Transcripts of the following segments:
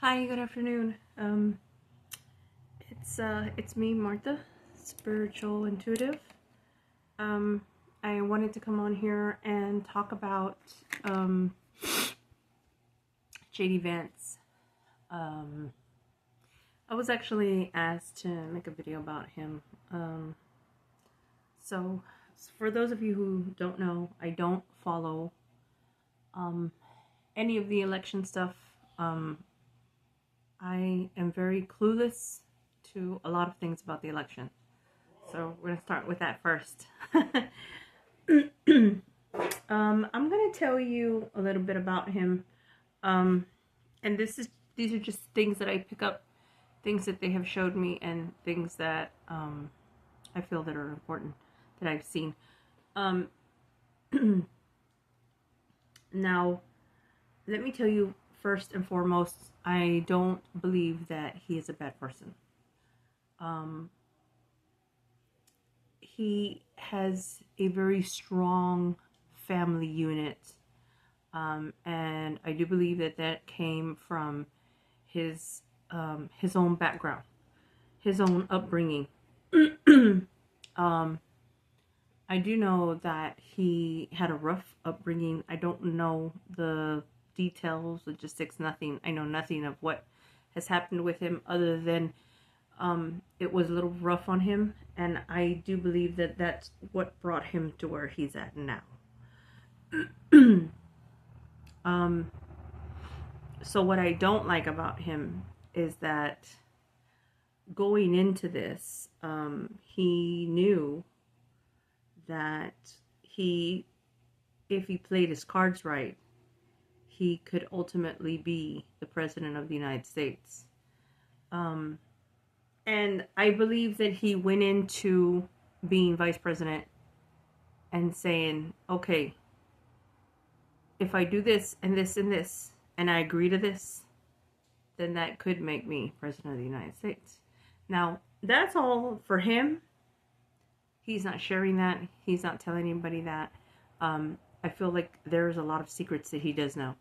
Hi, good afternoon. It's me, Martha, spiritual intuitive. I wanted to come on here and talk about JD Vance. I was actually asked to make a video about him. So for those of you who don't know, I don't follow any of the election stuff. I am very clueless to a lot of things about the election. So we're going to start with that first. I'm going to tell you a little bit about him. And these are just things that I pick up, things that they have showed me, and things that I feel that are important that I've seen. Now, let me tell you first and foremost, I don't believe that he is a bad person. He has a very strong family unit, and I do believe that that came from his own background, his own upbringing. I do know that he had a rough upbringing. I don't know the details, logistics, nothing. I know nothing of what has happened with him other than it was a little rough on him, and I do believe that that's what brought him to where he's at now. So what I don't like about him is that going into this, he knew that if he played his cards right, he could ultimately be the president of the United States. And I believe that he went into being vice president and saying, okay, if I do this and this and this, and I agree to this, then that could make me president of the United States. Now, that's all for him. He's not sharing that. He's not telling anybody that. I feel like there's a lot of secrets that he does know.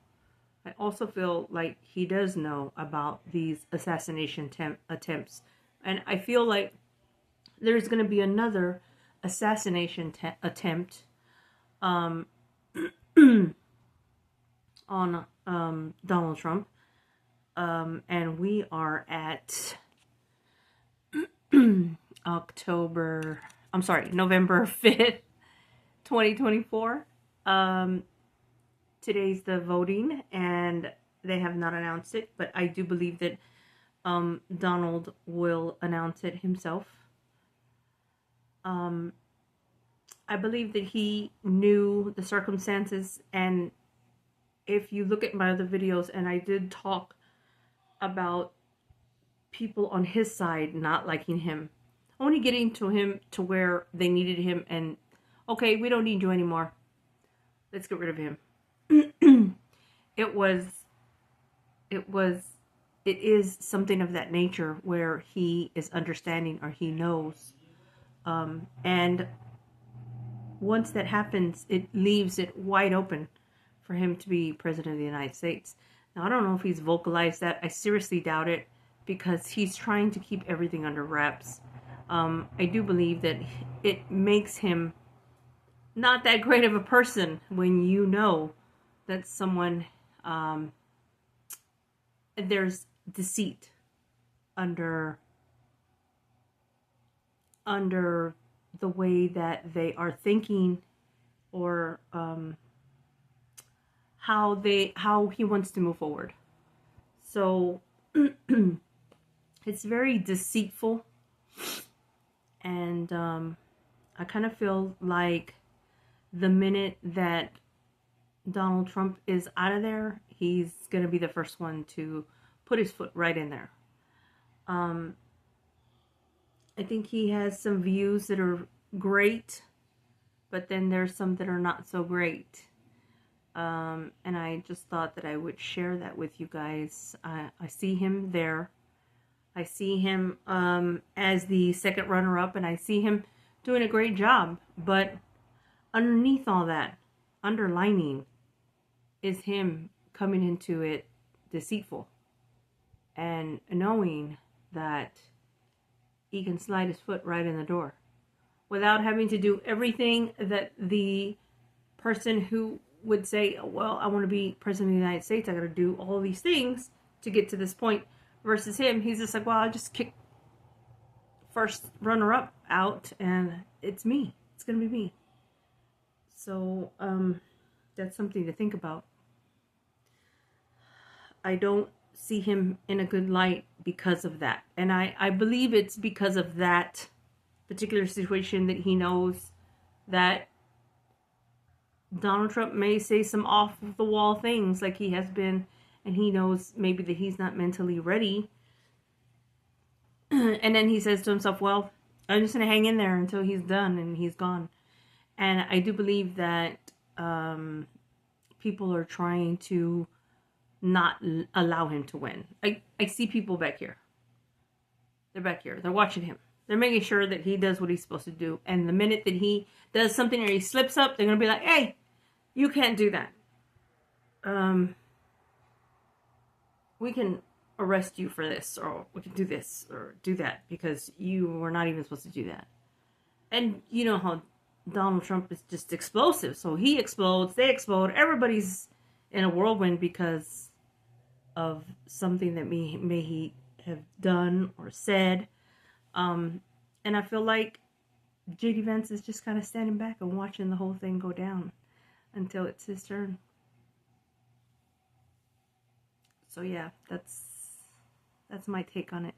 I also feel like he does know about these assassination attempts. And I feel like there's going to be another assassination attempt on Donald Trump. And we are at November 5th, 2024. Today's the voting, and they have not announced it, but I do believe that Donald will announce it himself. I believe that he knew the circumstances, and if you look at my other videos, and I did talk about people on his side not liking him, only getting to him to where they needed him, and okay, we don't need you anymore. Let's get rid of him. It is something of that nature where he is understanding, or he knows. And once that happens, it leaves it wide open for him to be president of the United States. Now, I don't know if he's vocalized that. I seriously doubt it, because he's trying to keep everything under wraps. I do believe that it makes him not that great of a person when you know that someone, there's deceit under the way that they are thinking, or how he wants to move forward. So it's very deceitful, and I kind of feel like the minute that Donald Trump is out of there, he's going to be the first one to put his foot right in there. I think he has some views that are great, but then there's some that are not so great. And I just thought that I would share that with you guys. I see him there. I see him as the second runner-up, and I see him doing a great job. But underneath all that, underlining, is him coming into it deceitful. and knowing that he can slide his foot right in the door without having to do everything that the person who would say, well, I want to be president of the United States, I got to do all these things to get to this point, versus him, he's just like, well, I'll just kick first runner-up out, and it's me. It's going to be me. So, that's something to think about. I don't see him in a good light because of that. And I believe it's because of that particular situation that he knows that Donald Trump may say some off-the-wall things like he has been, and he knows maybe that he's not mentally ready. And then he says to himself, well, I'm just going to hang in there until he's done and he's gone. And I do believe that people are trying to not allow him to win. I see people back here. They're back here. They're watching him. They're making sure that he does what he's supposed to do. And the minute that he does something or he slips up, they're going to be like, hey, you can't do that. We can arrest you for this, or we can do this or do that because you were not even supposed to do that. And you know how Donald Trump is just explosive. So he explodes, they explode, everybody's in a whirlwind because of something that may he have done or said. And I feel like J.D. Vance is just kind of standing back and watching the whole thing go down until it's his turn. So yeah, that's my take on it.